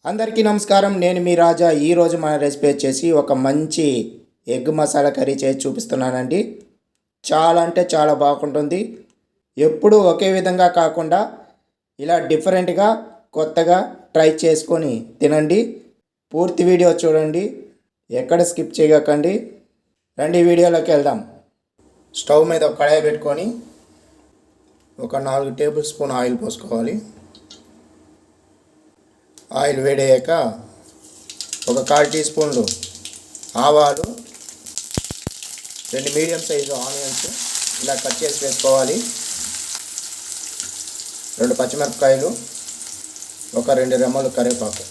అందరికీ నమస్కారం. నేను మీ రాజా. ఈరోజు మన రెసిపీ వచ్చేసి ఒక మంచి ఎగ్ మసాలా కర్రీ చేసి చూపిస్తున్నానండి. చాలా అంటే చాలా బాగుంటుంది. ఎప్పుడూ ఒకే విధంగా కాకుండా ఇలా డిఫరెంట్గా కొత్తగా ట్రై చేసుకొని తినండి. పూర్తి వీడియో చూడండి, ఎక్కడ స్కిప్ చేయకండి. రండి వీడియోలోకి వెళ్దాం. స్టవ్ మీద ఒక కడాయి పెట్టుకొని ఒక 4 టేబుల్ స్పూన్ ఆయిల్ పోసుకోవాలి. ఆయిల్ వేడయ్యాక ఒక 1/4 టీ స్పూన్లు ఆవాలు, 2 మీడియం సైజు ఆనియన్స్ ఇలా కట్ చేసి వేసుకోవాలి. 2 పచ్చిమిరపకాయలు, ఒక 2 రెమ్మలు కరివేపాకు.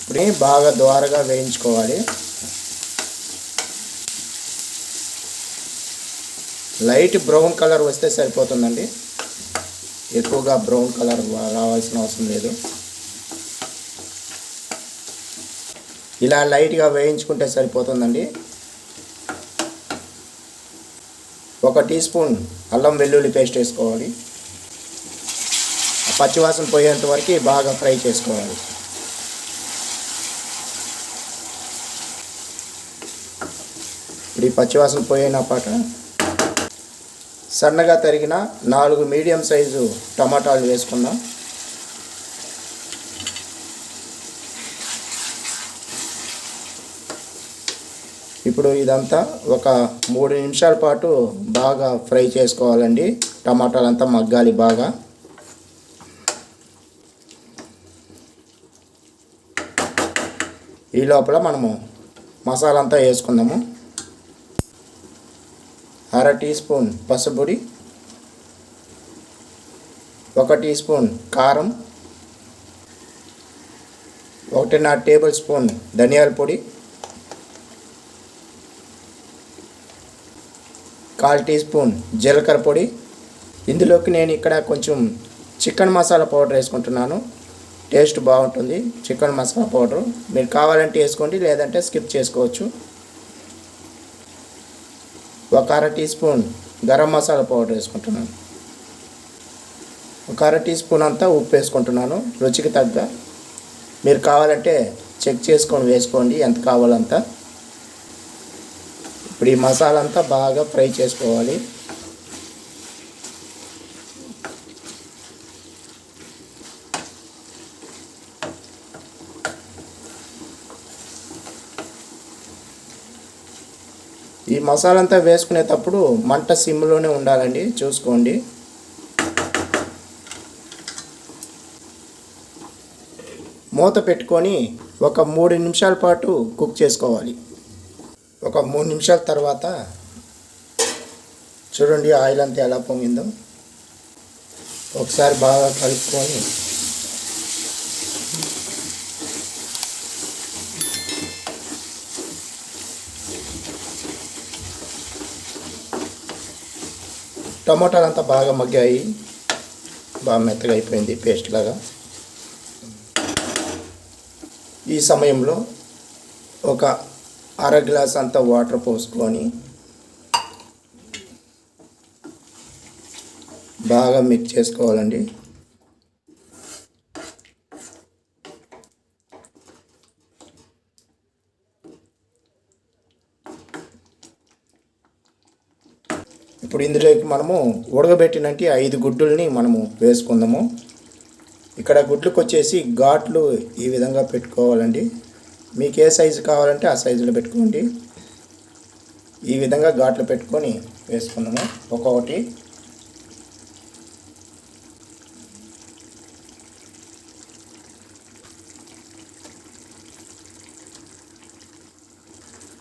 ఇప్పుడు బాగా ద్వారగా వేయించుకోవాలి. లైట్ బ్రౌన్ కలర్ వస్తే సరిపోతుందండి. ఎక్కువగా బ్రౌన్ కలర్ రావాల్సిన అవసరం లేదు. ఇలా లైట్గా వేయించుకుంటే సరిపోతుందండి. 1 టీ స్పూన్ అల్లం వెల్లుల్లి పేస్ట్ వేసుకోవాలి. పచ్చివాసన పోయేంత వరకు బాగా ఫ్రై చేసుకోవాలి. ఇప్పుడు ఈ పచ్చివాసన పోయిన పాట సన్నగా తరిగిన 4 మీడియం సైజు టమాటాలు వేసుకుందాం. ఇప్పుడు ఇదంతా ఒక 3 నిమిషాల పాటు బాగా ఫ్రై చేసుకోవాలండి. టమాటాలు అంతా మగ్గాలి బాగా. ఈ లోపల మనము మసాలా అంతా వేసుకుందాము. 1/2 టీ స్పూన్ పసుపొడి, 1 టీ స్పూన్ కారం, 1.5 టేబుల్ స్పూన్ ధనియాల పొడి, 1/4 టీ స్పూన్ జీలకర్ర పొడి. ఇందులోకి నేను ఇక్కడ కొంచెం చికెన్ మసాలా పౌడర్ వేసుకుంటున్నాను. టేస్ట్ బాగుంటుంది చికెన్ మసాలా పౌడర్. మీరు కావాలంటే వేసుకోండి, లేదంటే స్కిప్ చేసుకోవచ్చు. 1/2 teaspoon garam masala powder వేసుకుంటున్నాను. 1/2 టీ స్పూన్ అంతా ఉప్పు వేసుకుంటున్నాను, రుచికి తగ్గ. మీరు కావాలంటే చెక్ చేసుకొని వేసుకోండి ఎంత కావాలంత. ఇప్పుడు ఈ మసాలా అంతా బాగా ఫ్రై చేసుకోవాలి. ఈ మసాలా అంతా వేసుకునేటప్పుడు మంట సిమ్లోనే ఉండాలండి, చూసుకోండి. మూత పెట్టుకొని ఒక 3 నిమిషాల పాటు కుక్ చేసుకోవాలి. ఒక 3 నిమిషాల తర్వాత చూడండి ఆయిల్ అంతా ఎలా పొంగిందో. ఒకసారి బాగా కలుపుకొని టమాటాలు అంతా బాగా మగ్గాయి, బాగా మెత్తగా అయిపోయింది పేస్ట్ లాగా. ఈ సమయంలో ఒక 1/2 గ్లాస్ అంతా వాటర్ పోసుకొని బాగా మిక్స్ చేసుకోవాలండి. ఇప్పుడు ఇందులోకి మనము ఉడకబెట్టినట్టు 5 గుడ్డుల్ని మనము వేసుకుందాము. ఇక్కడ గుడ్లకు వచ్చేసి ఘాట్లు ఈ విధంగా పెట్టుకోవాలండి. మీకు ఏ సైజు కావాలంటే ఆ సైజులో పెట్టుకోండి. ఈ విధంగా ఘాట్లు పెట్టుకొని వేసుకుందాము ఒక్కొక్కటి.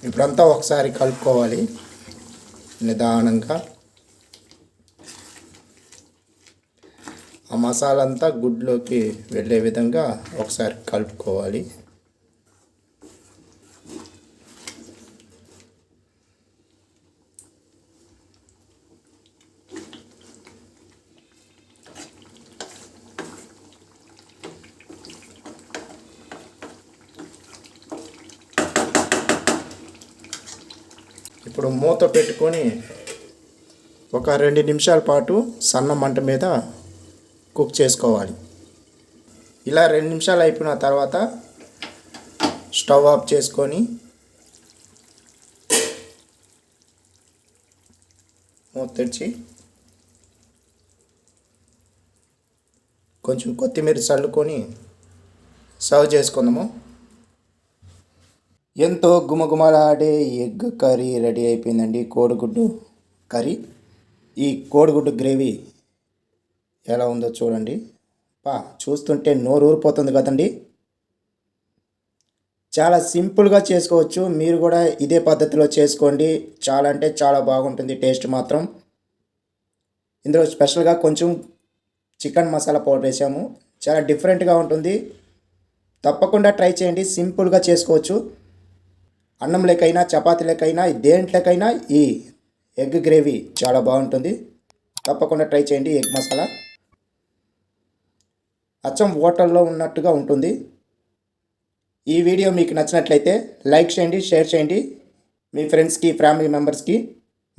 ఇప్పుడంతా ఒకసారి కలుపుకోవాలి నిదానంగా. ఆ మసాలా అంతా గుడ్లోకి వెళ్ళే విధంగా ఒకసారి కలుపుకోవాలి. ఇప్పుడు మూత పెట్టుకొని ఒక 2 నిమిషాల పాటు సన్న మంట మీద కుక్ చేసుకోవాలి. ఇలా 2 నిమిషాలు అయిపోయిన తర్వాత స్టవ్ ఆఫ్ చేసుకొని మూత తెరిచి కొంచెం కొత్తిమీర చల్లుకొని సర్వ్ చేసుకుందాము. ఎంతో గుమగుమలాడే ఎగ్ కర్రీ రెడీ అయిపోయిందండి. కోడిగుడ్డు కర్రీ. ఈ కోడిగుడ్డు గ్రేవీ ఎలా ఉందో చూడండి. చూస్తుంటే నోరు ఊరిపోతుంది కదండి. చాలా సింపుల్గా చేసుకోవచ్చు. మీరు కూడా ఇదే పద్ధతిలో చేసుకోండి. చాలా అంటే చాలా బాగుంటుంది టేస్ట్ మాత్రం. ఇందులో స్పెషల్గా కొంచెం చికెన్ మసాలా పౌడర్ వేసాము. చాలా డిఫరెంట్గా ఉంటుంది. తప్పకుండా ట్రై చేయండి. సింపుల్గా చేసుకోవచ్చు. అన్నం లేకైనా చపాతీ లేకైనా దేంట్లోకైనా ఈ ఎగ్ గ్రేవీ చాలా బాగుంటుంది. తప్పకుండా ట్రై చేయండి. ఎగ్ మసాలా అచ్చం హోటల్లో ఉన్నట్టుగా ఉంటుంది. ఈ వీడియో మీకు నచ్చినట్లయితే లైక్ చేయండి, షేర్ చేయండి మీ ఫ్రెండ్స్కి, ఫ్యామిలీ మెంబర్స్కి.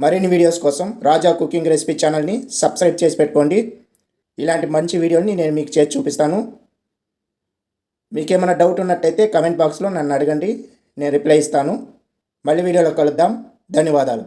మరిన్ని వీడియోస్ కోసం రాజా కుకింగ్ రెసిపీ ఛానల్ని సబ్స్క్రైబ్ చేసి పెట్టుకోండి. ఇలాంటి మంచి వీడియోని నేను మీకు చేసి చూపిస్తాను. మీకేమైనా డౌట్ ఉన్నట్టయితే కమెంట్ బాక్స్లో నన్ను అడగండి, నేను రిప్లై ఇస్తాను. మళ్ళీ వీడియోలో కలుద్దాం. ధన్యవాదాలు.